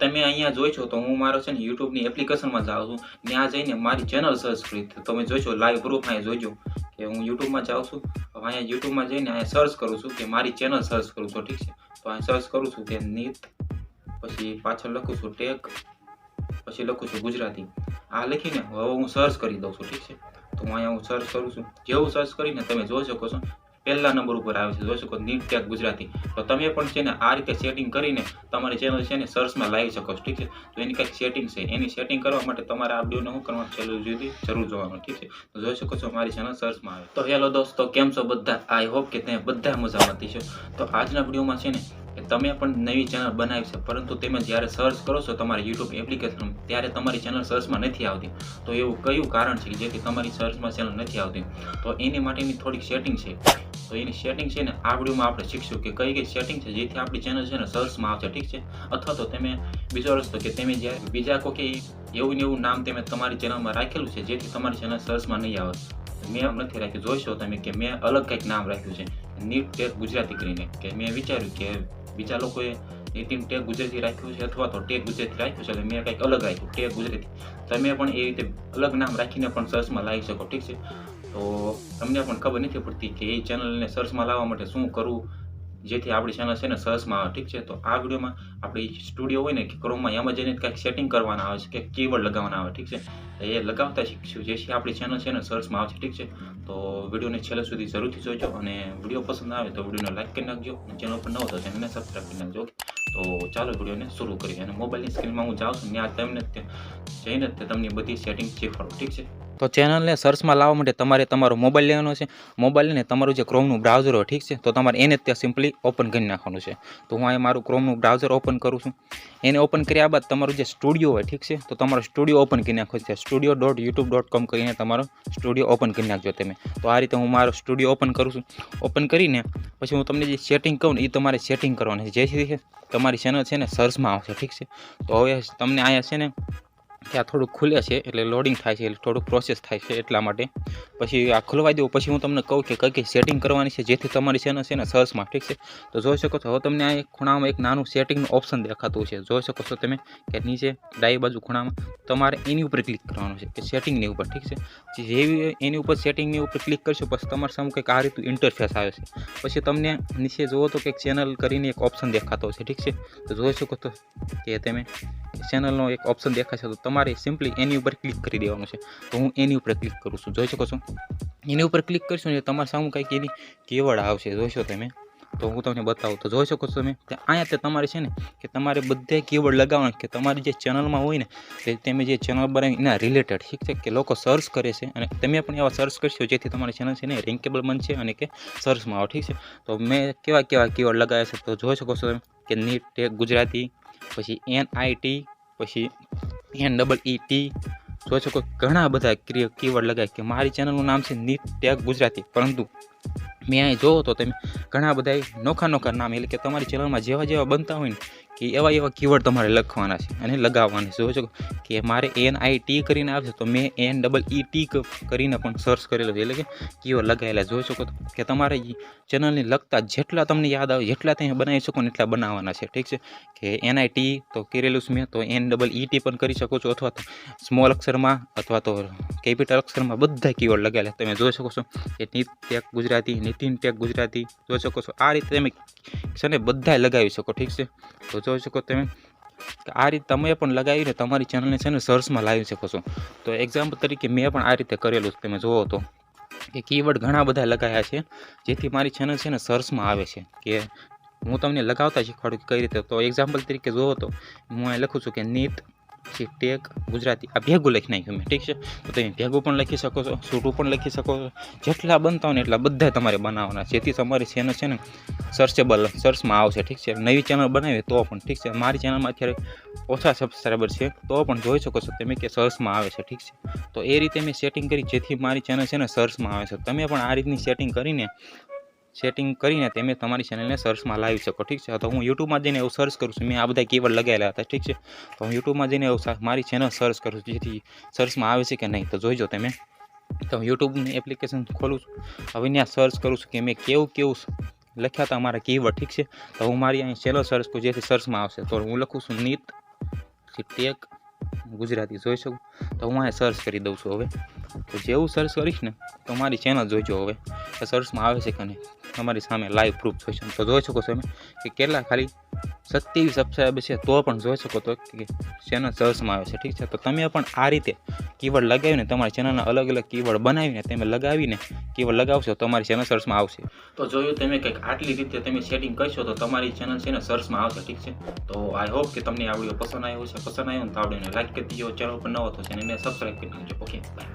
તમે અહીંયા જોઈ છો તો હું મારો છે ને યુટ્યુબની એપ્લિકેશનમાં જાઉં છું, ત્યાં જઈને મારી ચેનલ સર્ચ કરી. તો તમે જોઈશો લાઈવ પ્રૂફ અહીંયા જોઈજો કે હું યુટ્યુબમાં જાઉં છું. હવે અહીંયા યુટ્યુબમાં જઈને અહીંયા સર્ચ કરું છું કે મારી ચેનલ સર્ચ કરું છું. ઠીક છે, તો અહીંયા સર્ચ કરું છું કે નીત, પછી પાછળ લખું છું ટેક, પછી લખું છું ગુજરાતી. આ લખીને હવે હું સર્ચ કરી દઉં છું. ઠીક છે, તો હું અહીંયા હું સર્ચ કરું છું. જેવું સર્ચ કરીને તમે જોઈ શકો છો પહેલા નંબર ઉપર આવે છે, જોઈ શકો નીટ ટેક ગુજરાતી. તો તમે પણ છે ને આ રીતે સેટિંગ કરીને તમારી ચેનલ છે ને સર્ચમાં લાવી શકો છો. ઠીક છે, તો એની કંઈક સેટિંગ છે, એની સેટિંગ કરવા માટે તમારે આ વિડીયોને શું કરવાનું છેલ્લું સુધી જરૂર જોવાનું. ઠીક છે, તો જોઈ શકો છો મારી ચેનલ સર્ચમાં આવે. તો હેલો દોસ્તો, કેમ છો બધા? આઈ હોપ કે તમે બધા મજામાં થશો. તો આજના વિડીયોમાં છે ને કે તમે પણ નવી ચેનલ બનાવી છે, પરંતુ તમે જ્યારે સર્ચ કરો છો તમારી યુટ્યુબ એપ્લિકેશન ત્યારે તમારી ચેનલ સર્ચમાં નથી આવતી. તો એવું કયું કારણ છે કે જેથી તમારી સર્ચમાં ચેનલ નથી આવતી? તો એની માટેની થોડીક સેટિંગ છે. તો એની સેટિંગ છે ને આ વિડીયોમાં આપણે શીખશું કે કઈ કઈ સેટિંગ છે જેથી આપણી ચેનલ છે ને સર્ચમાં આવશે. ઠીક છે, અથવા તો તમે બીજો રસ્તો કે તમે જ્યારે બીજા કોઈ એવું ને એવું નામ તમે તમારી ચેનલમાં રાખેલું છે જેથી તમારી ચેનલ સર્ચમાં નહીં આવે. મેં નથી રાખ્યું, જોઈશો તમે કે મેં અલગ કંઈક નામ રાખ્યું છે નીટ ટેક ગુજરાતી કરીને, કે મેં વિચાર્યું કે બીજા લોકોએ નીતિન ટેક ગુજરાતી રાખ્યું છે અથવા તો ટેક ગુજરાતી રાખ્યું છે, એટલે મેં કંઈક અલગ રાખ્યું ટેક ગુજરાતી. તમે પણ એ રીતે અલગ નામ રાખીને પણ સર્ચમાં લાવી શકો. ઠીક છે, તો તમને પણ ખબર નથી પડતી કે એ ચેનલને સર્ચમાં લાવવા માટે શું કરવું જેથી આપણી ચેનલ છે ને સર્ચમાં આવે. ઠીક છે, તો આ વિડીયોમાં આપણી સ્ટુડિયો હોય ને કે ક્રોમમાં એમાં જઈને કંઈક સેટિંગ કરવાના આવે છે કે કીવર્ડ લગાવવાના આવે. ઠીક છે, એ લગાવતા શીખશું જેથી આપણી ચેનલ છે ને સર્ચમાં આવશે. ઠીક છે, તો વિડીયોને છેલ્લે સુધી જરૂરથી જોજો અને વિડીયો પસંદ આવે તો વિડીયોને લાઈક કરી નાખજો અને ચેનલ પર ન હોય તો ચેનલને સબસ્ક્રાઈબ કરી નાખજો. તો ચાલો વિડીયોને શરૂ કરીએ. અને મોબાઈલની સ્ક્રીનમાં હું જાઉં છું ત્યાં તમને જઈને તમને બધી સેટિંગ શીખવાડું. ઠીક છે, તો ચેનલને સર્ચમાં લાવવા માટે તમારે તમારો મોબાઈલ લેવાનો છે. મોબાઈલ લઈને તમારું જે ક્રોમનું બ્રાઉઝર હોય, ઠીક છે, તો તમારે એને ત્યાં સિમ્પલી ઓપન કરી નાખવાનું છે. તો હું અહીંયા મારું ક્રોમનું બ્રાઉઝર ઓપન કરું છું. એને ઓપન કર્યા બાદ તમારું જે સ્ટુડિયો હોય, ઠીક છે, તો તમારો સ્ટુડિયો ઓપન કરી નાખો છે. studio.youtube.com કરીને તમારો સ્ટુડિયો ઓપન કરી નાખજો તમે. તો આ રીતે હું મારો સ્ટુડિયો ઓપન કરું છું. ઓપન કરીને પછી હું તમને જે સેટિંગ કહું ને એ તમારે સેટિંગ કરવાની છે જેથી તમારી ચેનલ છે ને સર્ચમાં આવશે. ઠીક છે, તો હવે તમને અહીંયા છે ને કે આ થોડુંક ખુલે છે એટલે લોડિંગ થાય છે, એટલે થોડુંક પ્રોસેસ થાય છે એટલા માટે. પછી આ ખોલવાઈ દઉં પછી હું તમને કહું કે કઈ કઈ સેટિંગ કરવાની છે જેથી તમારી ચેનલ છે ને સર્ચમાં. ઠીક છે, તો જોઈ શકો છો હવે તમને આ એક ખૂણામાં એક નાનું સેટિંગનું ઓપ્શન દેખાતું છે. જોઈ શકો છો તમે કે નીચે ડાબી બાજુ ખૂણામાં તમારે એની ઉપર ક્લિક કરવાનું છે કે સેટિંગની ઉપર. ઠીક છે, જેવી એની ઉપર સેટિંગની ઉપર ક્લિક કરશો પછી તમારા સામે કંઈક આ રીતનું ઇન્ટરફેસ આવે છે. પછી તમને નીચે જુઓ તો કંઈક ચેનલ કરીને એક ઓપ્શન દેખાતો છે. ઠીક છે, તો જોઈ શકો છો કે તમે ચેનલનો એક ઓપ્શન દેખાશે તો તમારે સિમ્પલી એની ઉપર ક્લિક કરી દેવાનું છે. તો હું એની ઉપર ક્લિક કરું છું. જોઈ શકો છો એની ઉપર ક્લિક કરશો ને તમારા સામે કંઈક એની કીવર્ડ આવશે. જોઈશો તમે તો હું તમને બતાવું. તો જોઈ શકો છો તમે અહીંયા તે તમારે છે ને કે તમારે બધા કીવર્ડ લગાવવાના કે તમારી જે ચેનલમાં હોય ને તે તમે જે ચેનલ બનાવી એના રિલેટેડ. ઠીક છે, કે લોકો સર્ચ કરે છે અને તમે પણ એવા સર્ચ કરશો જેથી તમારી ચેનલ છે ને રેન્કેબલ બનશે અને કે સર્ચમાં આવે. ઠીક છે, તો મેં કેવા કીવર્ડ લગાવ્યા છે તો જોઈ શકો છો તમે કે નીટ ટેક ગુજરાતી, પછી NIT, પછી NEET. જોઈ શકો ઘણા બધા કીવર્ડ લગાય કે મારી ચેનલનું નામ છે નીટ ટેક ગુજરાતી, પરંતુ મેં અહીં જોવો તો તમે ઘણા બધા નોખા નામ એટલે કે તમારી ચેનલમાં જેવા જેવા બનતા હોય ને કે એવા કીવર્ડ તમારે લખવાના છે અને લગાવવાના છે. જોઈ શકો કે મારે NIT કરીને આવશે તો મેં NEET કરીને પણ સર્ચ કરેલો છે, એટલે કે કીવર્ડ લગાવેલા. જોઈ શકો કે તમારે ચેનલને લગતા જેટલા તમને યાદ આવે જેટલા તમે બનાવી શકો ને એટલા બનાવવાના છે. ઠીક છે, કે NIT તો કરેલું છે મેં, તો NEET પણ કરી શકો છો, અથવા તો સ્મોલ અક્ષરમાં અથવા તો કેપિટલ અક્ષરમાં બધા કીવર્ડ લગાવેલા તમે જોઈ શકો છો. કે નીટ ટેક ગુજરાતી, નીતિન ટેક ગુજરાતી. જોઈ શકો છો આ રીતે તમે છે ને બધા લગાવી શકો. ઠીક છે, તો જોઈ શકો તમે આ રીતે તમે પણ લગાવીને તમારી ચેનલને છે ને સર્ચમાં લાવી શકો છો. તો એક્ઝામ્પલ તરીકે મેં પણ આ રીતે કરેલું છે. તમે જુઓ તો કે કીવર્ડ ઘણા બધા લગાવ્યા છે જેથી મારી ચેનલ છે ને સર્ચમાં આવે છે. કે હું તમને લગાવતા શીખવાડું કે કઈ રીતે. તો એક્ઝામ્પલ તરીકે જુઓ તો હું અહીં લખું છું કે નીટ ટેક ગુજરાતી, આ ભેગું લખી નાખ્યું મેં. ઠીક છે, તો તમે ભેગું પણ લખી શકો છો, છૂટું પણ લખી શકો છો. જેટલા બનતા હોય ને એટલા બધા તમારે બનાવવાના જેથી તમારી ચેનલ છે ને સર્ચેબલ સર્ચમાં આવશે. ઠીક છે, નવી ચેનલ બનાવી તો પણ. ઠીક છે, મારી ચેનલમાં અત્યારે ઓછા સબસ્ક્રાઈબર છે તો પણ જોઈ શકો છો તમે કે સર્ચમાં આવે છે. ઠીક છે, તો એ રીતે મેં સેટિંગ કરી જેથી મારી ચેનલ છે ને સર્ચમાં આવે છે. તમે પણ આ રીતની સેટિંગ કરીને તમે તમારી ચેનલને સર્ચમાં લાવી શકો. ઠીક છે, તો હું યુટ્યુબમાં જઈને એવું સર્ચ કરું છું. મેં આ બધા કીવર્ડ લગાવેલા હતા. ઠીક છે, તો હું યુટ્યુબમાં જઈને એવું મારી ચેનલ સર્ચ કરું છું જેથી સર્ચમાં આવે છે કે નહીં. તો જોઈજો તમે. તો હું યુટ્યુબની એપ્લિકેશન ખોલું છું. હવે ત્યાં સર્ચ કરું છું કે મેં કેવું લખ્યા હતા મારા કીવર્ડ. ઠીક છે, તો હું મારી અહીં ચેનલ સર્ચ કરું જેથી સર્ચમાં આવશે. તો હું લખું છું નીટ પછી ટેક ગુજરાતી જોઈ શકું. તો હું અહીંયા સર્ચ કરી દઉં છું. હવે તો જેવું સર્ચ કરીશ ને તો મારી ચેનલ જોઈજો. હવે એ સર્ચમાં આવે છે કે નહીં તમારી સામે લાઈવ પ્રૂફ જોઈ શકો. તો જોઈ શકો છો તમે કે કેટલા ખાલી 27 સબસ્ક્રાઈબર છે તો પણ જોઈ શકો તો કે ચેનલ સર્ચમાં આવે છે. ઠીક છે, તો તમે પણ આ રીતે કીવર્ડ લગાવીને તમારી ચેનલના અલગ અલગ કીવર્ડ બનાવીને તમે લગાવીને કીવર્ડ લગાવશો તો તમારી ચેનલ સર્ચમાં આવશે. તો જોયું તમે કંઈક આટલી રીતે તમે સેટિંગ કરશો તો તમારી ચેનલ છે ને સર્ચમાં આવશે. ઠીક છે, તો આઈ હોપ કે તમને આ વિડીયો પસંદ આવ્યો છે. પસંદ આવ્યો ને તો આવડીને લાઈક કરી દીજો. ચેનલ પર નવો તો ચેનલને સબસ્ક્રાઈબ કરી દેજો. Okay, bye.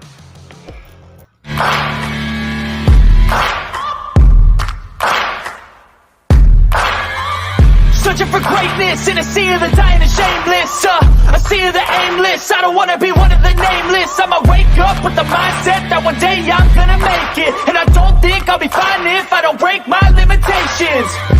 Searching for greatness in a sea of the dying and shameless, a sea of the aimless. I don't wanna be one of the nameless. I'ma wake up with the mindset that one day I'm gonna make it, and I don't think I'll be fine if I don't break my limitations.